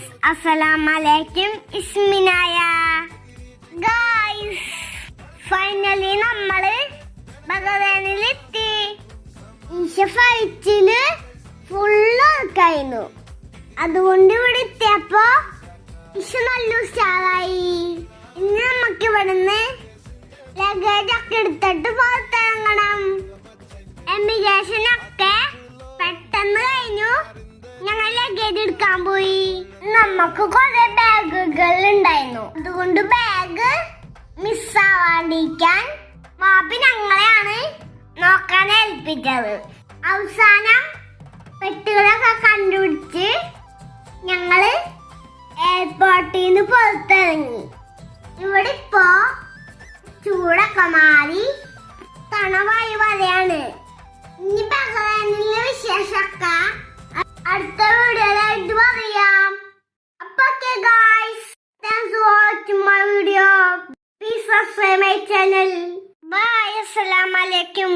Guys, അസ്സലാമലൈക്കും. ഇസ്മിനായ guys, finally നമ്മള് ബഗദാനിലെത്തി. ഈശ ഫൈറ്റില് full കഴിഞ്ഞു. അതുകൊണ്ട് ഇവിടെ എത്തിയപ്പോ ഈശ നല്ല ഉഷാറായി. ഇന്ന് നമുക്ക് ഇവിടുന്ന് ലഗേജ് ഒക്കെ എടുത്തിട്ട് പുറത്തിറങ്ങണം. എമിഗ്രേഷൻ ഒക്കെ പെട്ടെന്ന് കഴിഞ്ഞു. ഞങ്ങൾ ലഗേജ് എടുക്കാൻ പോയി. നമുക്ക് കുറെ ബാഗുകൾ ഉണ്ടായിരുന്നു. അതുകൊണ്ട് ബാഗ് മിസ്സാവാണ്ടിരിക്കാൻ വാപ്പി ഞങ്ങളെയാണ് നോക്കാൻ ഏൽപ്പിച്ചത്. അവസാനം പെട്ടികളൊക്കെ കണ്ടുപിടിച്ച് ഞങ്ങള് എയർപോർട്ടിൽ നിന്ന് പുറത്തിറങ്ങി. ഇവിടെ ഇപ്പോ ചൂടൊക്കെ മാറി തണവായി വരെയാണ്. ഇനി ബഹ്റൈനിലെ വിശേഷമൊക്കെ അടുത്ത വീഡിയോയിലായിട്ട് പറയാം. അപ്പൊ okay guys, thanks for watching my video. Please subscribe my channel. Bye, അസ്സലാമു അലൈക്കും.